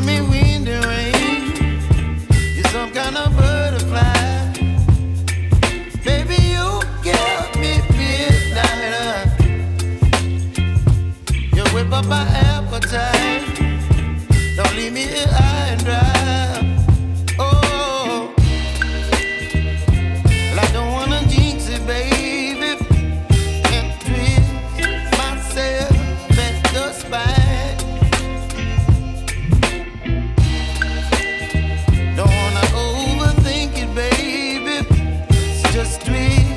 giving me wind and rain. You're some kind of butterfly. Baby, you give me midnight. You whip up my appetite. Don't leave me here high and dry. Oh, well, I don't wanna jinx it, baby. Can't twist myself at the spine. Don't wanna overthink it, baby. It's just twist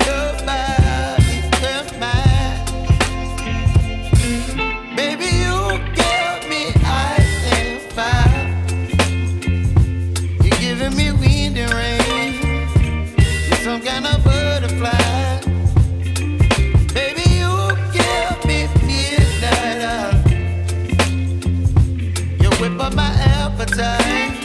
your body and mine. Baby, you give me ice and fire. You're giving me wind and rain. You're some kind of butterfly. Baby, you give me midnight. You whip up my appetite.